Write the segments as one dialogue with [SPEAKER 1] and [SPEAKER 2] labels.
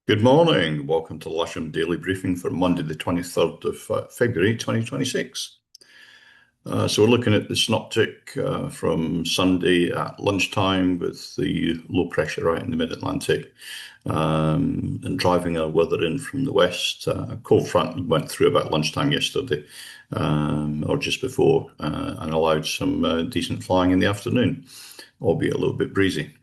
[SPEAKER 1] Good morning. Welcome to Lasham Daily Briefing for Monday, the 23rd of February 2026. So we're looking at the synoptic from Sunday at lunchtime with the low pressure right in the mid-Atlantic and driving our weather in from the west. A cold front went through about lunchtime yesterday or just before and allowed some decent flying in the afternoon, albeit a little bit breezy.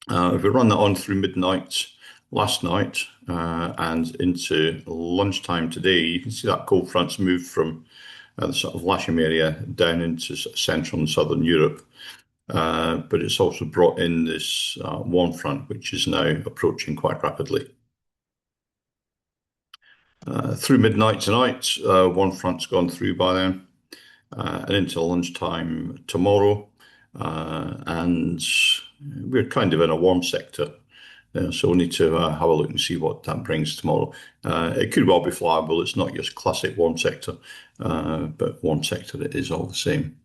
[SPEAKER 1] If we run that on through midnight last night and into lunchtime today, you can see that cold front's moved from the sort of Lasham area down into Central and Southern Europe. But it's also brought in this warm front, which is now approaching quite rapidly. Through midnight tonight, one front's gone through by then, and into lunchtime tomorrow. And we're kind of in a warm sector. So we need to have a look and see what that brings tomorrow. It could well be flyable. It's not just classic warm sector, but warm sector it is all the same.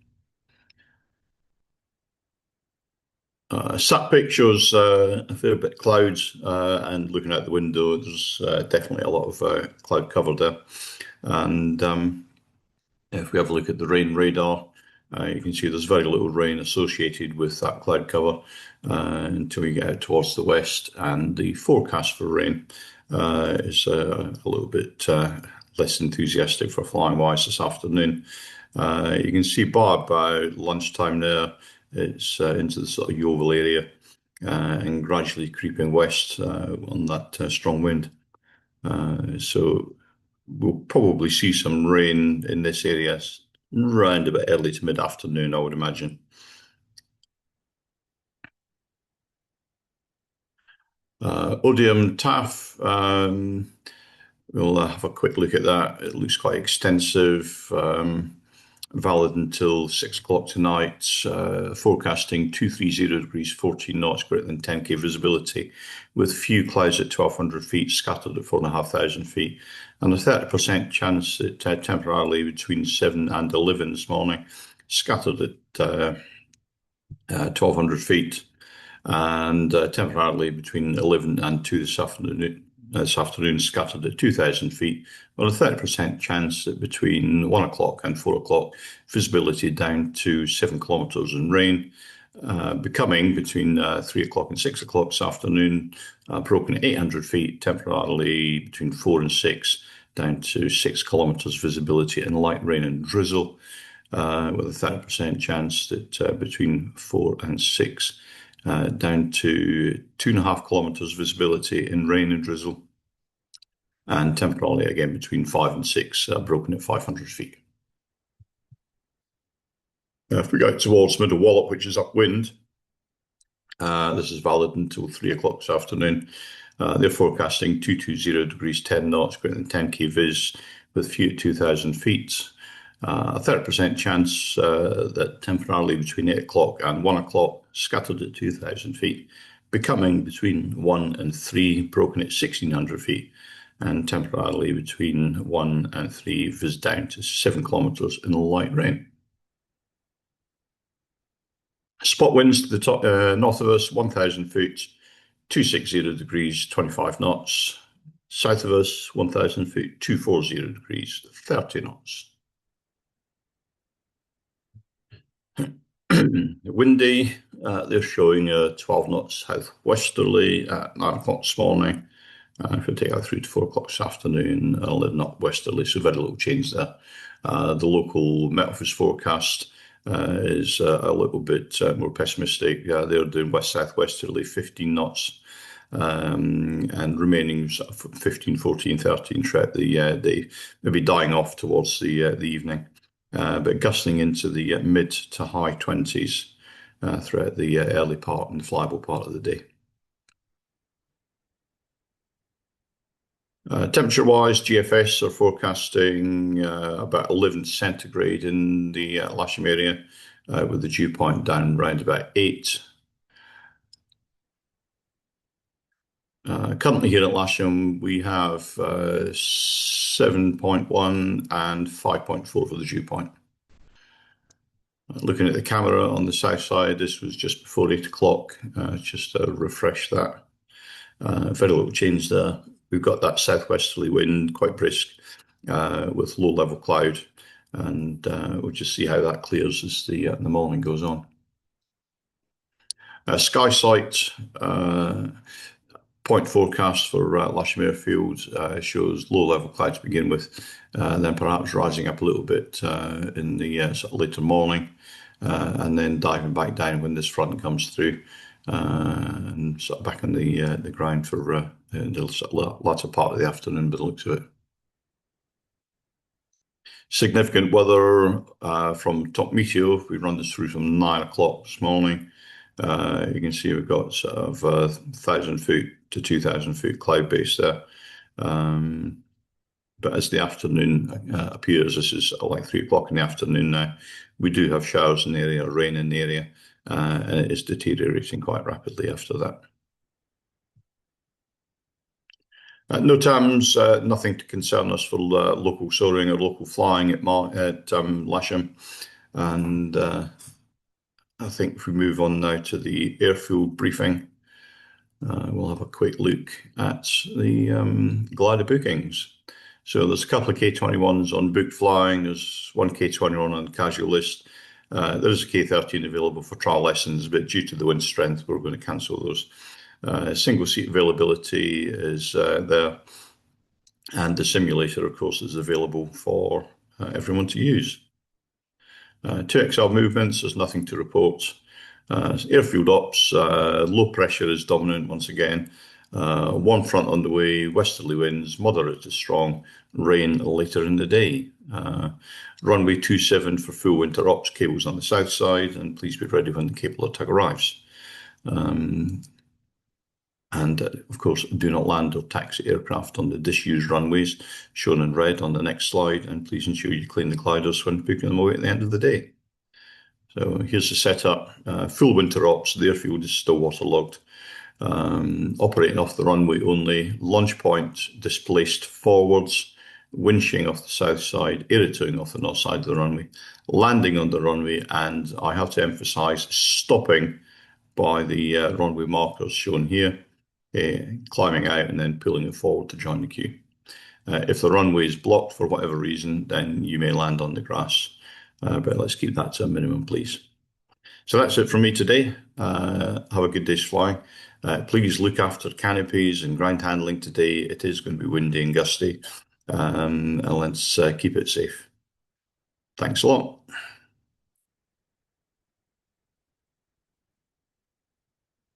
[SPEAKER 1] Sat pic shows a fair bit of clouds, and looking out the window, there's definitely a lot of cloud cover there. And if we have a look at the rain radar, you can see there's very little rain associated with that cloud cover until we get out towards the west, and the forecast for rain is a little bit less enthusiastic for flying wise this afternoon. You can see by about lunchtime there, it's into the sort of Yeovil area and gradually creeping west on that strong wind. So we'll probably see some rain in this area round about early to mid-afternoon, I would imagine. Odium TAF, we'll have a quick look at that. It looks quite extensive, valid until 6 o'clock tonight, forecasting 230 degrees, 14 knots, greater than 10k visibility, with few clouds at 1,200 feet, scattered at 4,500 feet, and a 30% chance at temporarily between 7 and 11 this morning, scattered at 1,200 feet, and temporarily between 11 and 2 this afternoon, scattered at 2,000 feet, with a 30% chance at between 1 o'clock and 4 o'clock, visibility down to 7 kilometres in rain, becoming between 3 o'clock and 6 o'clock this afternoon, broken at 800 feet, temporarily between 4 and 6, down to 6 kilometres visibility in light rain and drizzle, with a 30% chance that between 4 and 6, down to 2.5 kilometres visibility in rain and drizzle, and temporarily again between 5 and 6, broken at 500 feet. If we go towards Middle Wallop, which is upwind, this is valid until 3 o'clock this afternoon. They're forecasting 220 degrees, 10 knots, greater than 10k viz, with few at 2,000 feet. A 30% chance that temporarily between 8 o'clock and 1 o'clock, scattered at 2,000 feet, becoming between 1 and 3, broken at 1,600 feet, and temporarily between 1 and 3, viz down to 7 kilometres in light rain. Spot winds to the top north of us, 1,000 feet, 260 degrees, 25 knots. South of us, 1,000 feet, 240 degrees, 30 knots. Windy, they're showing 12 knots southwesterly at 9 o'clock this morning. If we take that through to 4 o'clock this afternoon, 11 knot westerly, so very little change there. The local Met Office forecast is a little bit more pessimistic. They're doing west-southwesterly, 15 knots, and remaining 15, 14, 13 throughout the day, maybe dying off towards the evening. But gusting into the mid to high 20s throughout the early part and flyable part of the day. Temperature-wise, GFS are forecasting about 11 centigrade in the Lasham area, with the dew point down around about 8. Currently here at Lasham, we have 7.1 and 5.4 for the dew point. Looking at the camera on the south side, this was just before 8 o'clock, just to refresh that. Very little change there. We've got that southwesterly wind, quite brisk, with low level cloud, and we'll just see how that clears as the morning goes on. Sky sight. Point forecast for Lasham Airfield shows low level cloud to begin with, then perhaps rising up a little bit in the sort of later morning, and then diving back down when this front comes through, and sort of back on the ground for the sort of latter part of the afternoon by the looks of it. Significant weather from Top Meteo. We run this through from 9 o'clock this morning. You can see we've got sort of 1,000 foot to 2,000 foot cloud base there. But as the afternoon appears, this is like 3 o'clock in the afternoon now, we do have showers in the area, rain in the area, and it is deteriorating quite rapidly after that. No TAMs, nothing to concern us for local soaring or local flying at Lasham. And I think if we move on now to the airfield briefing, we'll have a quick look at the glider bookings. So there's a couple of K21s on booked flying. There's one K21 on the casual list. There is a K13 available for trial lessons, but due to the wind strength, we're going to cancel those. Single seat availability is there, and the simulator, of course, is available for everyone to use. 2XL movements, there's nothing to report. Airfield ops, low pressure is dominant once again. One front on the way, westerly winds, moderate to strong, rain later in the day. Runway 27 for full winter ops, cables on the south side, and please be ready when the cable tug arrives. And of course, do not land or taxi aircraft on the disused runways shown in red on the next slide, and please ensure you clean the gliders when booking them away at the end of the day. So here's the setup. Full winter ops, the airfield is still waterlogged. Operating off the runway only, launch point displaced forwards, winching off the south side, aerotoing off the north side of the runway, landing on the runway, and I have to emphasize, stopping by the runway markers shown here, climbing out and then pulling it forward to join the queue. If the runway is blocked for whatever reason, then you may land on the grass. But let's keep that to a minimum, please. So that's it from me today. Have a good day's flying. Please look after canopies and ground handling today. It is going to be windy and gusty. And let's keep it safe. Thanks a lot.